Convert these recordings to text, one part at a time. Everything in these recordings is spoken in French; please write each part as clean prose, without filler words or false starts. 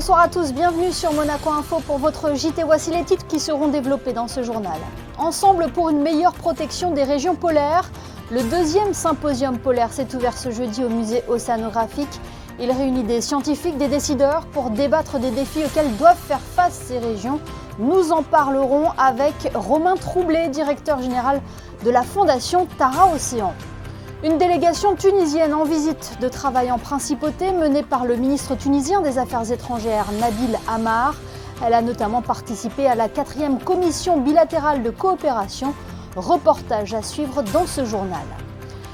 Bonsoir à tous, bienvenue sur Monaco Info pour votre JT. Voici les titres qui seront développés dans ce journal. Ensemble pour une meilleure protection des régions polaires. Le deuxième symposium polaire s'est ouvert ce jeudi au musée océanographique. Il réunit des scientifiques, des décideurs pour débattre des défis auxquels doivent faire face ces régions. Nous en parlerons avec Romain Troublé, directeur général de la fondation Tara Océan. Une délégation tunisienne en visite de travail en principauté menée par le ministre tunisien des Affaires étrangères Nabil Amar. Elle a notamment participé à la 4e commission bilatérale de coopération. Reportage à suivre dans ce journal.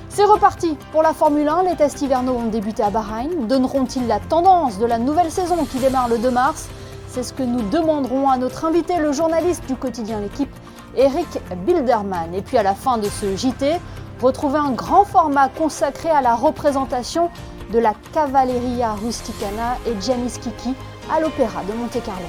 C'est reparti pour la Formule 1. Les tests hivernaux ont débuté à Bahreïn. Donneront-ils la tendance de la nouvelle saison qui démarre le 2 mars ? C'est ce que nous demanderons à notre invité, le journaliste du quotidien L'Équipe, Eric Bilderman. Et puis à la fin de ce JT, retrouvez un grand format consacré à la représentation de la Cavalleria Rusticana et Gianni Schicchi à l'Opéra de Monte-Carlo.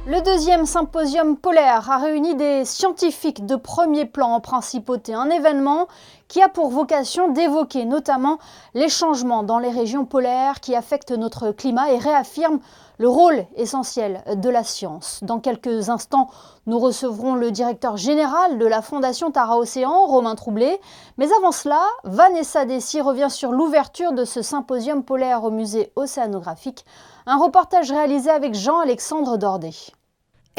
Le deuxième symposium polaire a réuni des scientifiques de premier plan en principauté, un événement qui a pour vocation d'évoquer notamment les changements dans les régions polaires qui affectent notre climat et réaffirment le rôle essentiel de la science. Dans quelques instants, nous recevrons le directeur général de la fondation Tara Océan, Romain Troublé. Mais avant cela, Vanessa Dessy revient sur l'ouverture de ce symposium polaire au musée océanographique. Un reportage réalisé avec Jean-Alexandre Dordet.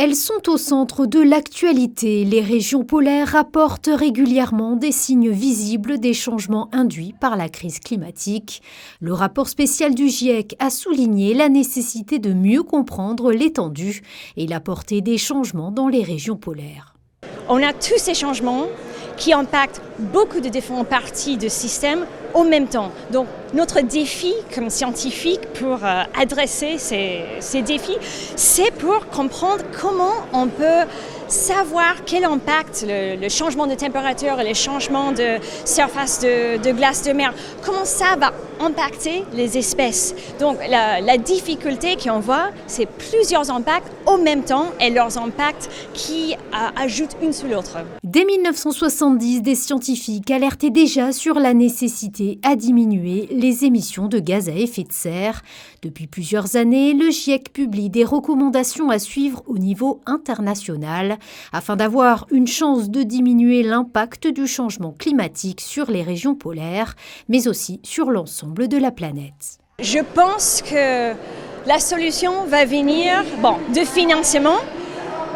Elles sont au centre de l'actualité. Les régions polaires rapportent régulièrement des signes visibles des changements induits par la crise climatique. Le rapport spécial du GIEC a souligné la nécessité de mieux comprendre l'étendue et la portée des changements dans les régions polaires. On a tous ces changements qui impactent beaucoup de différentes parties du système en même temps. Donc notre défi comme scientifique pour adresser ces défis, c'est pour comprendre comment on peut savoir quel impact le changement de température et le changement de surface de glace de mer, comment ça va impacter les espèces. Donc la difficulté qu'on voit, c'est plusieurs impacts en même temps et leurs impacts qui ajoutent une sur l'autre. Dès 1970, des scientifiques alertaient déjà sur la nécessité à diminuer les émissions de gaz à effet de serre. Depuis plusieurs années, le GIEC publie des recommandations à suivre au niveau international afin d'avoir une chance de diminuer l'impact du changement climatique sur les régions polaires, mais aussi sur l'ensemble de la planète. Je pense que la solution va venir de financement,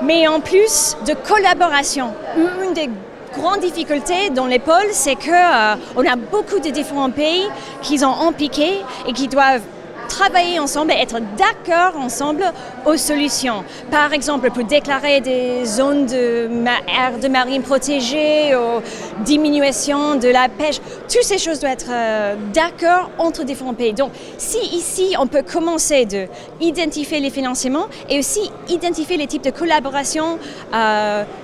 mais en plus de collaboration. Une des grandes difficultés dans les pôles, c'est qu'on a beaucoup de différents pays qui sont impliqués et qui doivent travailler ensemble et être d'accord ensemble aux solutions. Par exemple, pour déclarer des zones aires de marine protégées, ou diminution de la pêche, toutes ces choses doivent être d'accord entre différents pays. Donc, si ici, on peut commencer d'identifier les financements et aussi identifier les types de collaboration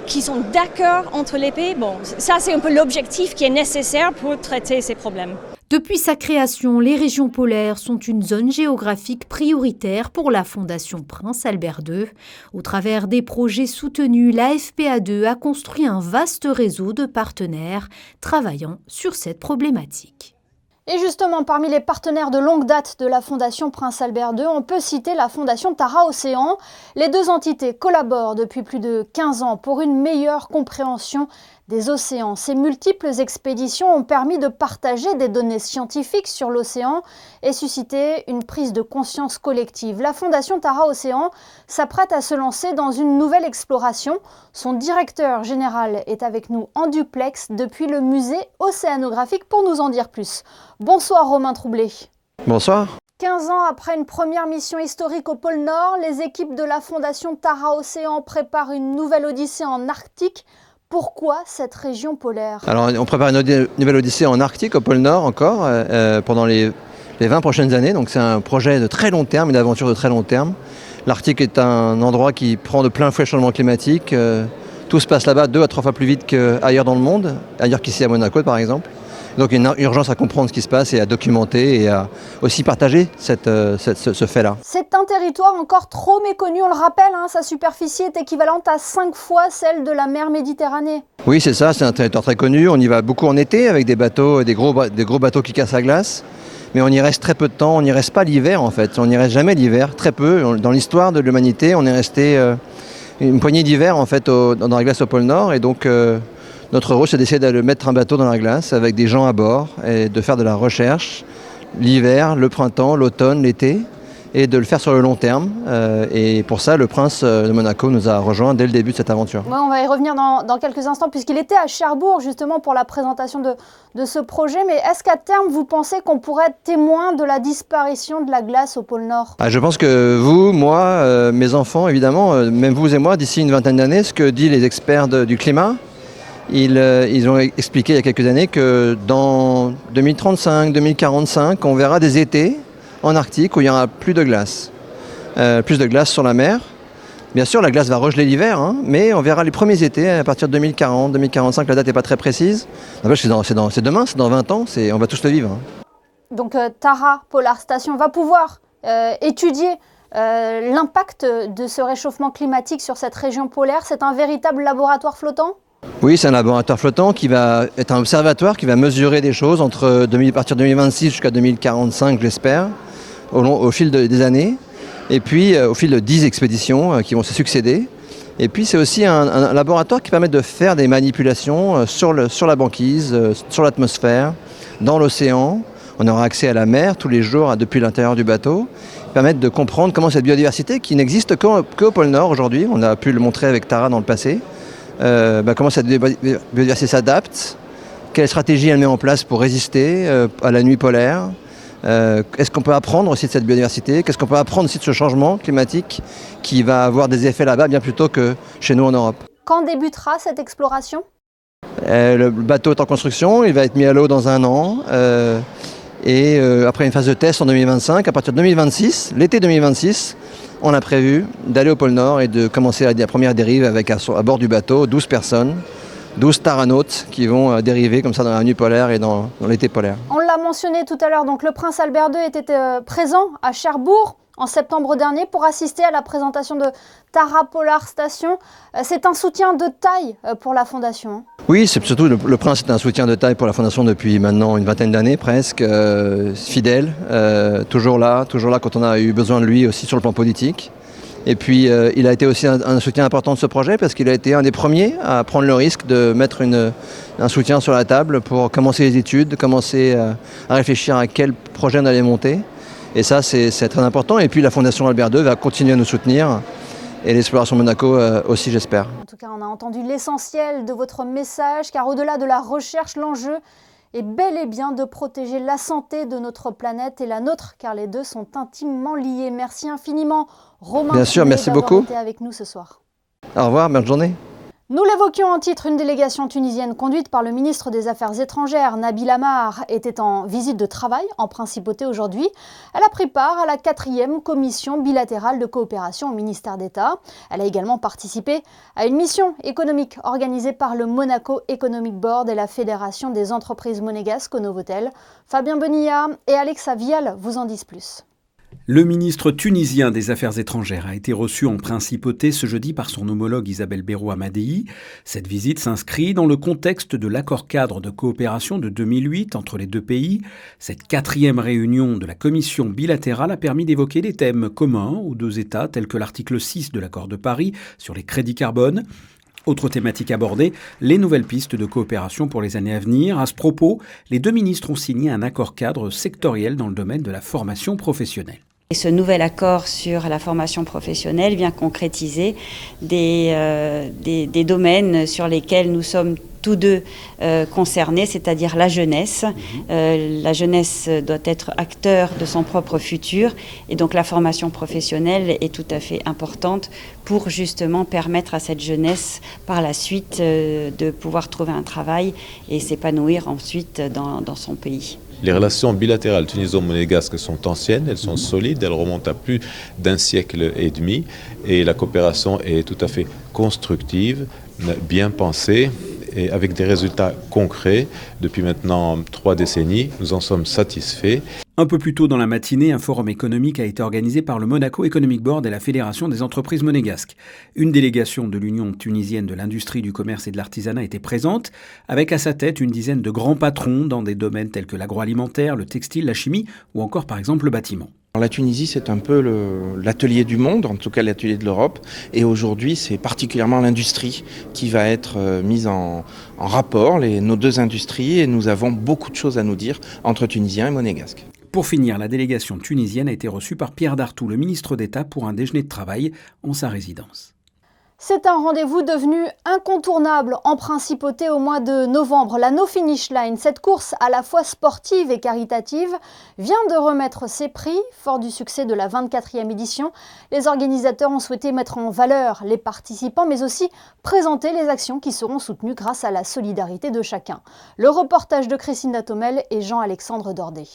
qui sont d'accord entre les pays, ça c'est un peu l'objectif qui est nécessaire pour traiter ces problèmes. Depuis sa création, les régions polaires sont une zone géographique prioritaire pour la Fondation Prince Albert II. Au travers des projets soutenus, la FPA2 a construit un vaste réseau de partenaires travaillant sur cette problématique. Et justement, parmi les partenaires de longue date de la Fondation Prince Albert II, on peut citer la Fondation Tara Océan. Les deux entités collaborent depuis plus de 15 ans pour une meilleure compréhension des océans. Ces multiples expéditions ont permis de partager des données scientifiques sur l'océan et susciter une prise de conscience collective. La Fondation Tara Océan s'apprête à se lancer dans une nouvelle exploration. Son directeur général est avec nous en duplex depuis le musée océanographique pour nous en dire plus. Bonsoir Romain Troublé. Bonsoir. 15 ans après une première mission historique au pôle Nord, les équipes de la Fondation Tara Océan préparent une nouvelle odyssée en Arctique. Pourquoi cette région polaire ? Alors on prépare une nouvelle odyssée en Arctique, au pôle Nord encore, pendant les 20 prochaines années. Donc c'est un projet de très long terme, une aventure de très long terme. L'Arctique est un endroit qui prend de plein fouet le changement climatique. Tout se passe là-bas 2 à 3 fois plus vite qu'ailleurs dans le monde, ailleurs qu'ici à Monaco par exemple. Donc il y a une urgence à comprendre ce qui se passe et à documenter et à aussi partager ce fait-là. C'est un territoire encore trop méconnu, on le rappelle, sa superficie est équivalente à 5 fois celle de la mer Méditerranée. Oui, c'est ça, c'est un territoire très connu. On y va beaucoup en été avec des bateaux, des gros bateaux qui cassent la glace. mais on y reste très peu de temps, on n'y reste pas l'hiver en fait, on n'y reste jamais l'hiver, très peu. Dans l'histoire de l'humanité, on est resté une poignée d'hiver en fait dans la glace au pôle Nord, et donc notre rôle c'est d'essayer de mettre un bateau dans la glace avec des gens à bord et de faire de la recherche l'hiver, le printemps, l'automne, l'été, et de le faire sur le long terme. Et pour ça, le prince de Monaco nous a rejoints dès le début de cette aventure. Ouais, on va y revenir dans quelques instants, puisqu'il était à Cherbourg justement pour la présentation de ce projet. Mais est-ce qu'à terme, vous pensez qu'on pourrait être témoin de la disparition de la glace au pôle Nord ? Je pense que vous, moi, mes enfants, évidemment, même vous et moi, d'ici une vingtaine d'années, ce que disent les experts du climat, ils ont expliqué il y a quelques années que dans 2035, 2045, on verra des étés en Arctique où il n'y aura plus de glace. Plus de glace sur la mer. Bien sûr, la glace va regeler l'hiver, mais on verra les premiers étés à partir de 2040, 2045, la date n'est pas très précise. C'est demain, c'est dans 20 ans, on va tous le vivre. Donc Tara Polar Station va pouvoir étudier l'impact de ce réchauffement climatique sur cette région polaire. C'est un véritable laboratoire flottant ? Oui, c'est un laboratoire flottant qui va être un observatoire qui va mesurer des choses à partir de 2026 jusqu'à 2045, j'espère, au fil des années. Et puis au fil de 10 expéditions qui vont se succéder. Et puis c'est aussi un laboratoire qui permet de faire des manipulations sur la banquise, sur l'atmosphère, dans l'océan. On aura accès à la mer tous les jours depuis l'intérieur du bateau. Permettre de comprendre comment cette biodiversité, qui n'existe qu'au pôle Nord aujourd'hui, on a pu le montrer avec Tara dans le passé, comment cette biodiversité s'adapte, quelle stratégie elle met en place pour résister à la nuit polaire. Est-ce qu'on peut apprendre aussi de cette biodiversité ? Qu'est-ce qu'on peut apprendre aussi de ce changement climatique qui va avoir des effets là-bas bien plus tôt que chez nous en Europe ? Quand débutera cette exploration ? Le bateau est en construction, il va être mis à l'eau dans 1 an. Et après une phase de test en 2025, à partir de 2026, l'été 2026, on a prévu d'aller au pôle Nord et de commencer la première dérive avec à bord du bateau 12 personnes. 12 taranautes qui vont dériver comme ça dans la nuit polaire et dans l'été polaire. On l'a mentionné tout à l'heure, donc le prince Albert II était présent à Cherbourg en septembre dernier pour assister à la présentation de Tara Polar Station. C'est un soutien de taille pour la Fondation. Oui, c'est surtout le prince est un soutien de taille pour la Fondation depuis maintenant une vingtaine d'années presque, fidèle, toujours là quand on a eu besoin de lui aussi sur le plan politique. Et puis il a été aussi un soutien important de ce projet parce qu'il a été un des premiers à prendre le risque de mettre un soutien sur la table pour commencer les études, commencer à réfléchir à quel projet on allait monter. Et ça, c'est très important. Et puis la Fondation Albert II va continuer à nous soutenir. Et l'exploration Monaco aussi, j'espère. En tout cas, on a entendu l'essentiel de votre message, car au-delà de la recherche, l'enjeu est bel et bien de protéger la santé de notre planète et la nôtre, car les deux sont intimement liés. Merci infiniment, Romain. Bien sûr, merci beaucoup. Été avec nous ce soir. Au revoir, bonne journée. Nous l'évoquions en titre, une délégation tunisienne conduite par le ministre des Affaires étrangères, Nabil Amar, était en visite de travail en principauté aujourd'hui. Elle a pris part à la 4e commission bilatérale de coopération au ministère d'État. Elle a également participé à une mission économique organisée par le Monaco Economic Board et la Fédération des entreprises monégasques au Novotel. Fabien Bonilla et Alexa Vial vous en disent plus. Le ministre tunisien des Affaires étrangères a été reçu en principauté ce jeudi par son homologue Isabelle Béraud Amadei. Cette visite s'inscrit dans le contexte de l'accord-cadre de coopération de 2008 entre les deux pays. Cette 4e réunion de la commission bilatérale a permis d'évoquer des thèmes communs aux deux États, tels que l'article 6 de l'accord de Paris sur les crédits carbone. Autre thématique abordée, les nouvelles pistes de coopération pour les années à venir. À ce propos, les deux ministres ont signé un accord-cadre sectoriel dans le domaine de la formation professionnelle. Et ce nouvel accord sur la formation professionnelle vient concrétiser des domaines sur lesquels nous sommes tous deux concernés, c'est-à-dire la jeunesse. La jeunesse doit être acteur de son propre futur et donc la formation professionnelle est tout à fait importante pour justement permettre à cette jeunesse par la suite de pouvoir trouver un travail et s'épanouir ensuite dans son pays. Les relations bilatérales tuniso-monégasques sont anciennes, elles sont solides, elles remontent à plus d'1 siècle et demi et la coopération est tout à fait constructive, bien pensée et avec des résultats concrets depuis maintenant 3 décennies. Nous en sommes satisfaits. Un peu plus tôt dans la matinée, un forum économique a été organisé par le Monaco Economic Board et la Fédération des entreprises monégasques. Une délégation de l'Union tunisienne de l'industrie, du commerce et de l'artisanat était présente, avec à sa tête une dizaine de grands patrons dans des domaines tels que l'agroalimentaire, le textile, la chimie ou encore par exemple le bâtiment. La Tunisie, c'est un peu l'atelier du monde, en tout cas l'atelier de l'Europe. Et aujourd'hui, c'est particulièrement l'industrie qui va être mise en rapport, nos deux industries. Et nous avons beaucoup de choses à nous dire entre Tunisiens et Monégasques. Pour finir, la délégation tunisienne a été reçue par Pierre Dartout, le ministre d'État, pour un déjeuner de travail en sa résidence. C'est un rendez-vous devenu incontournable en principauté au mois de novembre. La No Finish Line, cette course à la fois sportive et caritative, vient de remettre ses prix. Fort du succès de la 24e édition, les organisateurs ont souhaité mettre en valeur les participants, mais aussi présenter les actions qui seront soutenues grâce à la solidarité de chacun. Le reportage de Christine Tomel et Jean-Alexandre Dordet.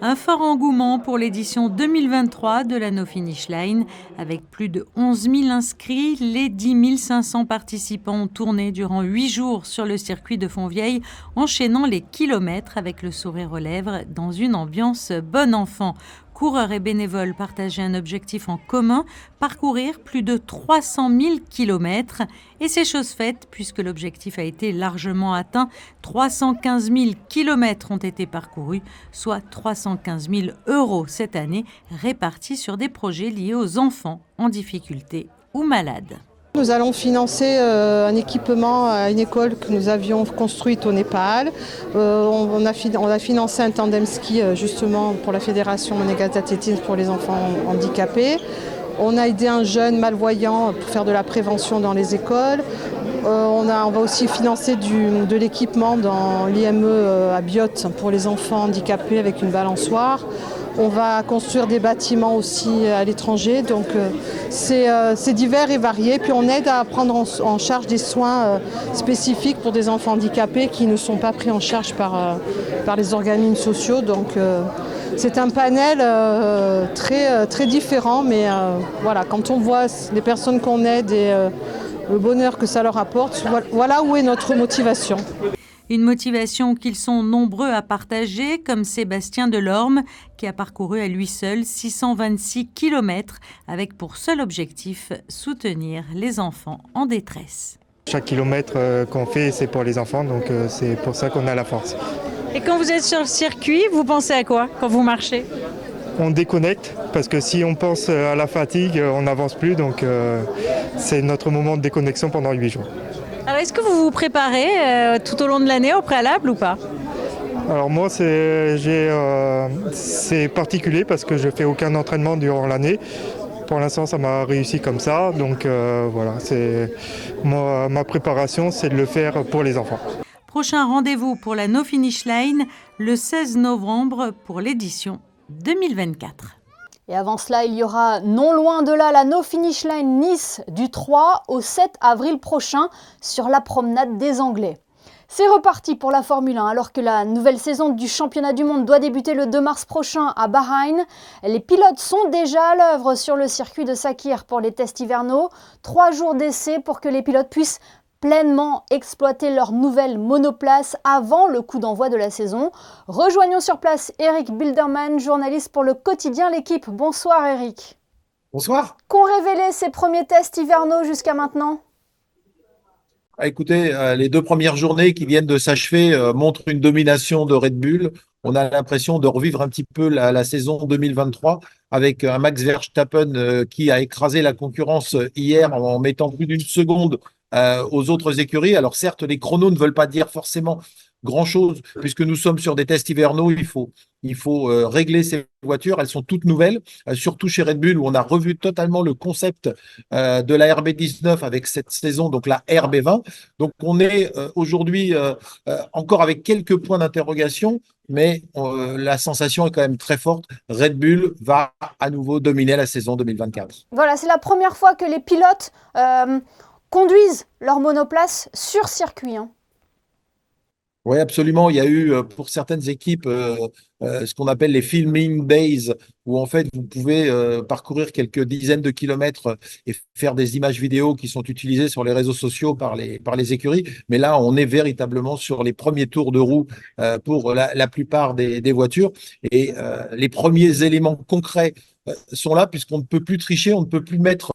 Un fort engouement pour l'édition 2023 de la No Finish Line. Avec plus de 11 000 inscrits, les 10 500 participants ont tourné durant 8 jours sur le circuit de Fontvieille, enchaînant les kilomètres avec le sourire aux lèvres dans une ambiance bon enfant. Coureurs et bénévoles partageaient un objectif en commun, parcourir plus de 300 000 kilomètres. Et c'est chose faite puisque l'objectif a été largement atteint. 315 000 kilomètres ont été parcourus, soit 315 000 € cette année, répartis sur des projets liés aux enfants en difficulté ou malades. Nous allons financer un équipement à une école que nous avions construite au Népal. On a financé un tandem ski justement pour la Fédération monégasque d'athlétisme pour les enfants handicapés. On a aidé un jeune malvoyant pour faire de la prévention dans les écoles. On va aussi financer de l'équipement dans l'IME à Biot pour les enfants handicapés avec une balançoire. On va construire des bâtiments aussi à l'étranger, donc c'est divers et varié. Puis on aide à prendre en charge des soins spécifiques pour des enfants handicapés qui ne sont pas pris en charge par les organismes sociaux. Donc c'est un panel très différent, mais voilà, quand on voit les personnes qu'on aide et le bonheur que ça leur apporte, voilà où est notre motivation. Une motivation qu'ils sont nombreux à partager, comme Sébastien Delorme, qui a parcouru à lui seul 626 km, avec pour seul objectif soutenir les enfants en détresse. Chaque kilomètre qu'on fait, c'est pour les enfants, donc c'est pour ça qu'on a la force. Et quand vous êtes sur le circuit, vous pensez à quoi quand vous marchez ? On déconnecte, parce que si on pense à la fatigue, on n'avance plus, donc c'est notre moment de déconnexion pendant 8 jours. Alors, est-ce que vous vous préparez tout au long de l'année au préalable ou pas ? Alors moi, c'est particulier parce que je ne fais aucun entraînement durant l'année. Pour l'instant, ça m'a réussi comme ça. Donc voilà, ma préparation, c'est de le faire pour les enfants. Prochain rendez-vous pour la No Finish Line, le 16 novembre pour l'édition 2024. Et avant cela, il y aura non loin de là la No Finish Line Nice du 3 au 7 avril prochain sur la promenade des Anglais. C'est reparti pour la Formule 1 alors que la nouvelle saison du championnat du monde doit débuter le 2 mars prochain à Bahreïn. Les pilotes sont déjà à l'œuvre sur le circuit de Sakhir pour les tests hivernaux. 3 jours d'essai pour que les pilotes puissent pleinement exploiter leur nouvelle monoplace avant le coup d'envoi de la saison. Rejoignons sur place Eric Bilderman, journaliste pour le quotidien L'Équipe. Bonsoir Eric. Bonsoir. Qu'ont révélé ces premiers tests hivernaux jusqu'à maintenant ? Écoutez, les 2 premières journées qui viennent de s'achever montrent une domination de Red Bull. On a l'impression de revivre un petit peu la saison 2023 avec un Max Verstappen qui a écrasé la concurrence hier en mettant plus d'1 seconde aux autres écuries. Alors certes, les chronos ne veulent pas dire forcément grand-chose puisque nous sommes sur des tests hivernaux. Il faut régler ces voitures. Elles sont toutes nouvelles, surtout chez Red Bull où on a revu totalement le concept de la RB19 avec cette saison, donc la RB20. Donc on est aujourd'hui encore avec quelques points d'interrogation, mais la sensation est quand même très forte. Red Bull va à nouveau dominer la saison 2024. Voilà, c'est la première fois que les pilotes conduisent leur monoplace sur circuit. Oui, absolument. Il y a eu pour certaines équipes ce qu'on appelle les filming days, où en fait vous pouvez parcourir quelques dizaines de kilomètres et faire des images vidéo qui sont utilisées sur les réseaux sociaux par les écuries. Mais là, on est véritablement sur les premiers tours de roue pour la plupart des voitures. Et les premiers éléments concrets sont là, puisqu'on ne peut plus tricher, on ne peut plus mettre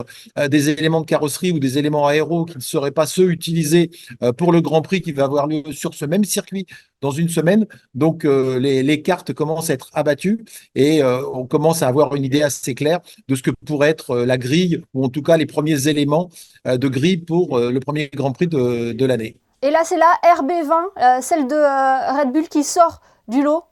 des éléments de carrosserie ou des éléments aéros qui ne seraient pas ceux utilisés pour le Grand Prix qui va avoir lieu sur ce même circuit dans une semaine. Donc les cartes commencent à être abattues et on commence à avoir une idée assez claire de ce que pourrait être la grille, ou en tout cas les premiers éléments de grille pour le premier Grand Prix de l'année. Et là, c'est la RB20, celle de Red Bull qui sort du lot.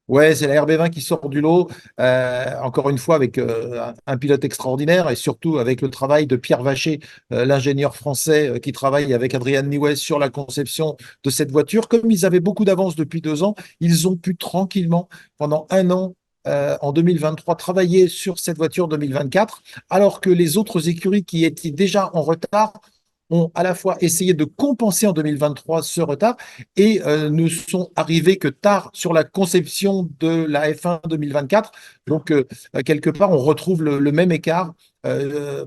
Ouais, c'est la RB20 qui sort du lot, encore une fois avec un pilote extraordinaire et surtout avec le travail de Pierre Vacher, l'ingénieur français qui travaille avec Adrian Newey sur la conception de cette voiture. Comme ils avaient beaucoup d'avance depuis 2 ans, ils ont pu tranquillement, pendant 1 an, en 2023, travailler sur cette voiture 2024, alors que les autres écuries qui étaient déjà en retard ont à la fois essayé de compenser en 2023 ce retard et ne sont arrivés que tard sur la conception de la F1 2024. Donc, quelque part, on retrouve le même écart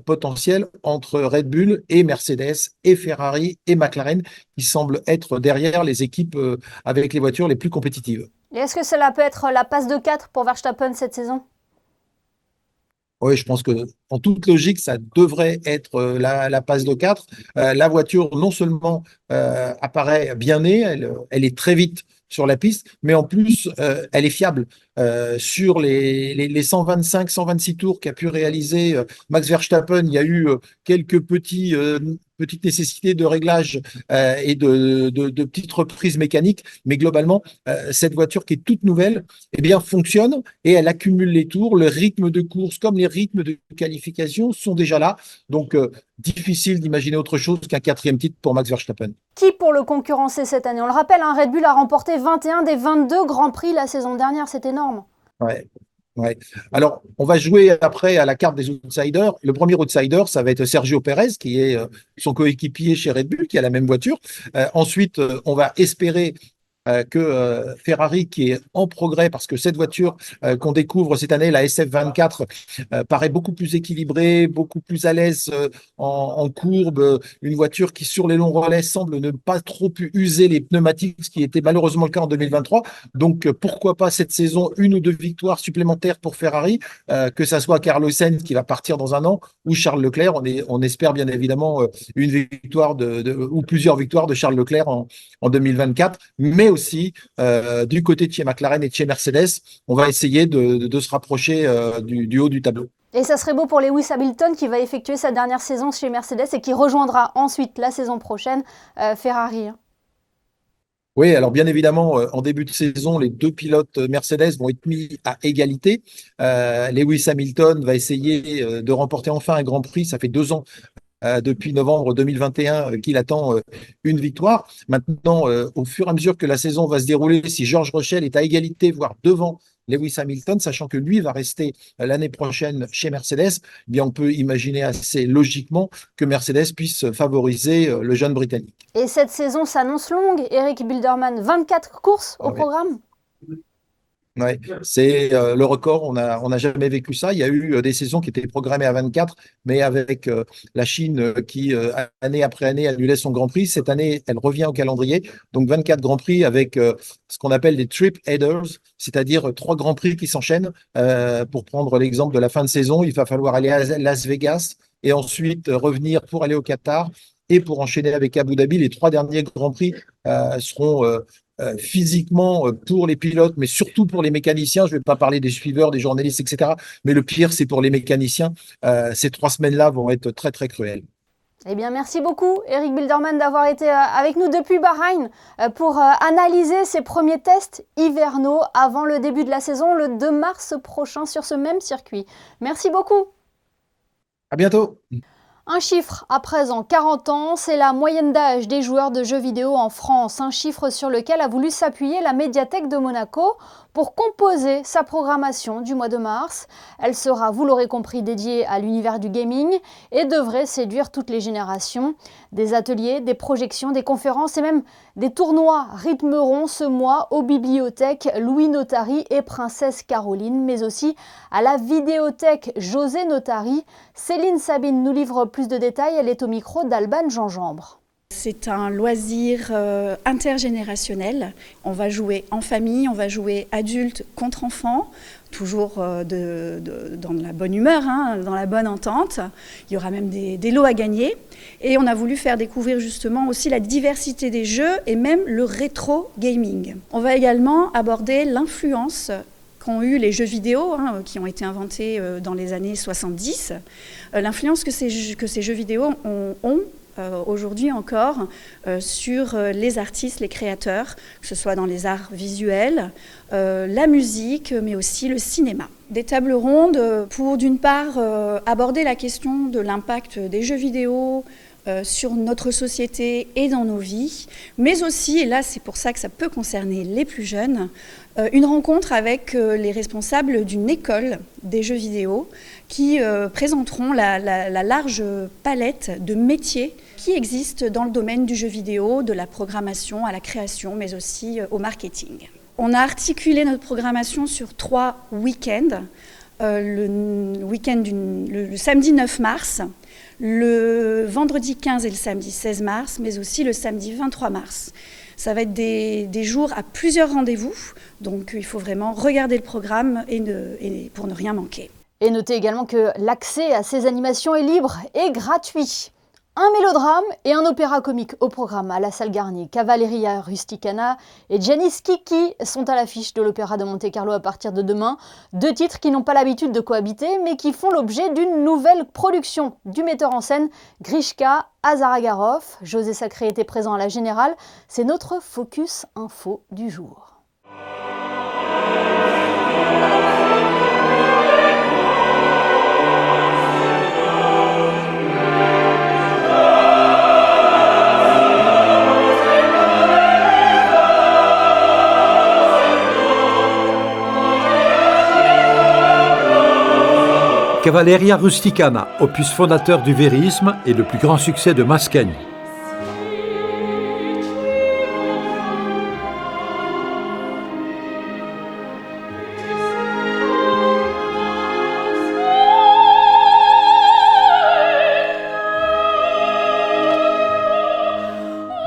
potentiel entre Red Bull et Mercedes et Ferrari et McLaren qui semblent être derrière les équipes avec les voitures les plus compétitives. Et est-ce que cela peut être la passe de 4 pour Verstappen cette saison ? Oui, je pense que en toute logique, ça devrait être la passe de 4. La voiture, non seulement apparaît bien née, elle est très vite sur la piste, mais en plus, elle est fiable. Sur les 125, 126 tours qu'a pu réaliser Max Verstappen, il y a eu quelques petites nécessités de réglage et de petites reprises mécaniques, mais globalement, cette voiture qui est toute nouvelle, eh bien, fonctionne et elle accumule les tours. Le rythme de course comme les rythmes de qualification sont déjà là. Donc, difficile d'imaginer autre chose qu'un 4e titre pour Max Verstappen. Qui pour le concurrencer cette année ? On le rappelle, Red Bull a remporté 21 des 22 Grands Prix la saison dernière, c'est énorme. Ouais. Ouais. Alors, on va jouer après à la carte des outsiders. Le premier outsider, ça va être Sergio Pérez, qui est son coéquipier chez Red Bull, qui a la même voiture. Ensuite, on va espérer que Ferrari, qui est en progrès, parce que cette voiture qu'on découvre cette année, la SF24, paraît beaucoup plus équilibrée, beaucoup plus à l'aise en courbe, une voiture qui sur les longs relais semble ne pas trop user les pneumatiques, ce qui était malheureusement le cas en 2023. Donc pourquoi pas cette saison 1 ou 2 victoires supplémentaires pour Ferrari, que ça soit Carlos Sainz qui va partir dans 1 an ou Charles Leclerc. On espère bien évidemment une victoire ou plusieurs victoires de Charles Leclerc en 2024, mais aussi du côté de chez McLaren et de chez Mercedes, on va essayer de se rapprocher du haut du tableau. Et ça serait beau pour Lewis Hamilton qui va effectuer sa dernière saison chez Mercedes et qui rejoindra ensuite la saison prochaine Ferrari. Oui, alors bien évidemment, en début de saison, les 2 pilotes Mercedes vont être mis à égalité. Lewis Hamilton va essayer de remporter enfin un Grand Prix. Ça fait 2 ans depuis novembre 2021 qu'il attend une victoire. Maintenant, au fur et à mesure que la saison va se dérouler, si George Russell est à égalité, voire devant Lewis Hamilton, sachant que lui va rester l'année prochaine chez Mercedes, eh bien on peut imaginer assez logiquement que Mercedes puisse favoriser le jeune Britannique. Et cette saison s'annonce longue, Eric Bilderman, 24 courses au programme. Ouais, c'est le record, on n'a jamais vécu ça. Il y a eu des saisons qui étaient programmées à 24, mais avec la Chine qui, année après année, annulait son Grand Prix. Cette année, elle revient au calendrier. Donc 24 Grands Prix avec ce qu'on appelle des trip headers, c'est-à-dire 3 Grands Prix qui s'enchaînent. Pour prendre l'exemple de la fin de saison, il va falloir aller à Las Vegas et ensuite revenir pour aller au Qatar et pour enchaîner avec Abu Dhabi. Les 3 derniers Grands Prix seront physiquement pour les pilotes, mais surtout pour les mécaniciens. Je ne vais pas parler des suiveurs, des journalistes, etc. Mais le pire, c'est pour les mécaniciens. Ces 3 semaines-là vont être très, très cruelles. Eh bien, merci beaucoup, Eric Bilderman, d'avoir été avec nous depuis Bahreïn pour analyser ces premiers tests hivernaux avant le début de la saison, le 2 mars prochain, sur ce même circuit. Merci beaucoup. À bientôt. Un chiffre à présent, 40 ans, c'est la moyenne d'âge des joueurs de jeux vidéo en France, un chiffre sur lequel a voulu s'appuyer la médiathèque de Monaco pour composer sa programmation du mois de mars. Elle sera, vous l'aurez compris, dédiée à l'univers du gaming et devrait séduire toutes les générations. Des ateliers, des projections, des conférences et même Des tournois rythmeront ce mois aux bibliothèques Louis Notari et Princesse Caroline, mais aussi à la vidéothèque José Notari. Céline Sabine nous livre plus de détails, elle est au micro d'Alban Gingembre. C'est un loisir intergénérationnel. On va jouer en famille, on va jouer adultes contre enfants, toujours dans la bonne humeur, dans la bonne entente. Il y aura même des lots à gagner. Et on a voulu faire découvrir justement aussi la diversité des jeux et même le rétro gaming. On va également aborder l'influence qu'ont eu les jeux vidéo, qui ont été inventés dans les années 70, l'influence que ces jeux vidéo ont aujourd'hui encore sur les artistes, les créateurs, que ce soit dans les arts visuels, la musique, mais aussi le cinéma. Des tables rondes pour d'une part aborder la question de l'impact des jeux vidéo sur notre société et dans nos vies, mais aussi, et là c'est pour ça que ça peut concerner les plus jeunes, une rencontre avec les responsables d'une école des jeux vidéo qui présenteront la large palette de métiers qui existent dans le domaine du jeu vidéo, de la programmation à la création, mais aussi au marketing. On a articulé notre programmation sur 3 week-ends. Le samedi 9 mars, le vendredi 15 et le samedi 16 mars, mais aussi le samedi 23 mars. Ça va être des jours à plusieurs rendez-vous, donc il faut vraiment regarder le programme pour ne rien manquer. Et notez également que l'accès à ces animations est libre et gratuit. Un mélodrame et un opéra comique au programme à la Salle Garnier. Cavalleria Rusticana et Janis Kiki sont à l'affiche de l'Opéra de Monte-Carlo à partir de demain. 2 titres qui n'ont pas l'habitude de cohabiter, mais qui font l'objet d'une nouvelle production du metteur en scène Grishka Azaragarov. José Sacré était présent à la Générale. C'est notre Focus Info du jour. Cavalleria Rusticana, opus fondateur du vérisme et le plus grand succès de Mascagni.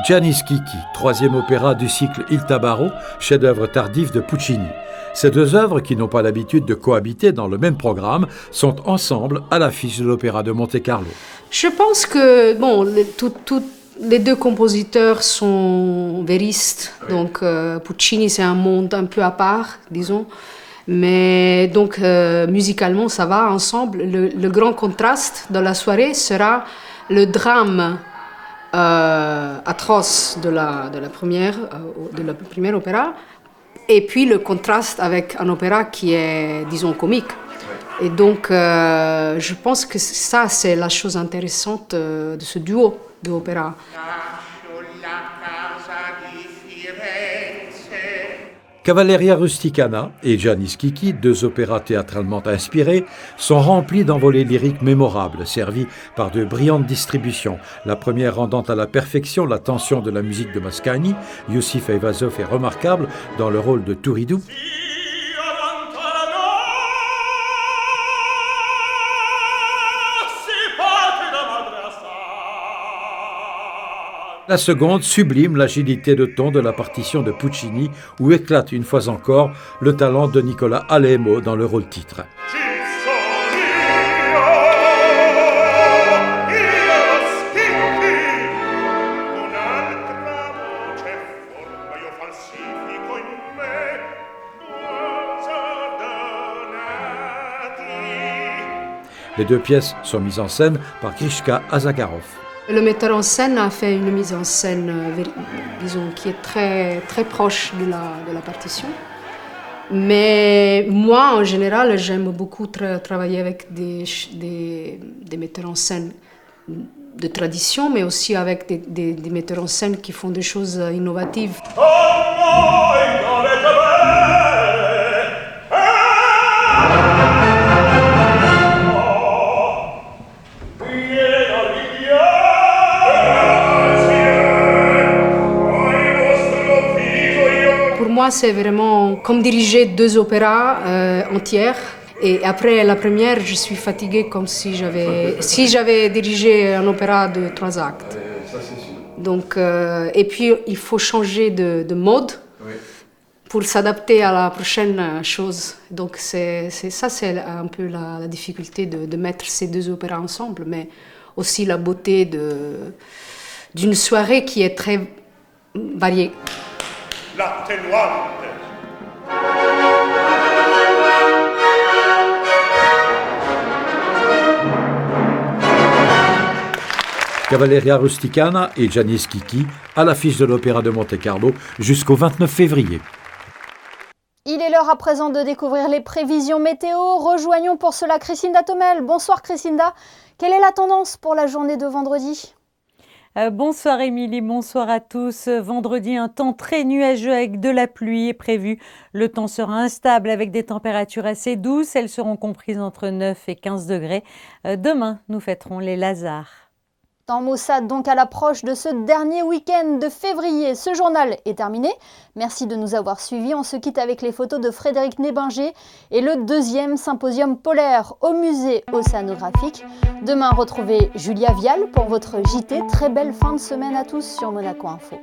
Janis Kiki, 3e opéra du cycle Il Tabarro, chef-d'œuvre tardif de Puccini. Ces 2 œuvres, qui n'ont pas l'habitude de cohabiter dans le même programme, sont ensemble à l'affiche de l'Opéra de Monte-Carlo. Je pense que les 2 compositeurs sont véristes, donc Puccini c'est un monde un peu à part, disons, mais donc musicalement ça va ensemble. Le grand contraste de la soirée sera le drame atroce de la première opéra, et puis le contraste avec un opéra qui est, disons, comique. Et donc, je pense que ça, c'est la chose intéressante de ce duo d'opéra. Cavalleria Rusticana et Janis Kiki, 2 opéras théâtralement inspirés, sont remplis d'envolées lyriques mémorables, servies par de brillantes distributions. La première rendant à la perfection la tension de la musique de Mascagni. Yusif Ayvazov est remarquable dans le rôle de Touridou. La seconde sublime l'agilité de ton de la partition de Puccini, où éclate une fois encore le talent de Nicolas Alemo dans le rôle-titre. Les 2 pièces sont mises en scène par Grishka Azaragarov. Le metteur en scène a fait une mise en scène, disons, qui est très, très proche de la partition. Mais moi, en général, j'aime beaucoup travailler avec des metteurs en scène de tradition, mais aussi avec des metteurs en scène qui font des choses innovatives. moi, c'est vraiment comme diriger 2 opéras entières. Et après la première, je suis fatiguée comme si j'avais dirigé un opéra de 3 actes. Donc, et puis, il faut changer de mode pour s'adapter à la prochaine chose. Donc, c'est un peu la difficulté de mettre ces 2 opéras ensemble, mais aussi la beauté d'une soirée qui est très variée. Cavalleria Rusticana et Gianni Schicchi à l'affiche de l'Opéra de Monte-Carlo jusqu'au 29 février. Il est l'heure à présent de découvrir les prévisions météo. Rejoignons pour cela Christinda Thomel. Bonsoir Christinda. Quelle est la tendance pour la journée de vendredi ? Bonsoir Émilie, bonsoir à tous. Vendredi, un temps très nuageux avec de la pluie est prévu. Le temps sera instable avec des températures assez douces. Elles seront comprises entre 9 et 15 degrés. Demain, nous fêterons les Lazars. Temps maussade donc à l'approche de ce dernier week-end de février. Ce journal est terminé. Merci de nous avoir suivis. On se quitte avec les photos de Frédéric Nébinger et le 2e symposium polaire au musée océanographique. Demain, retrouvez Julia Vial pour votre JT. Très belle fin de semaine à tous sur Monaco Info.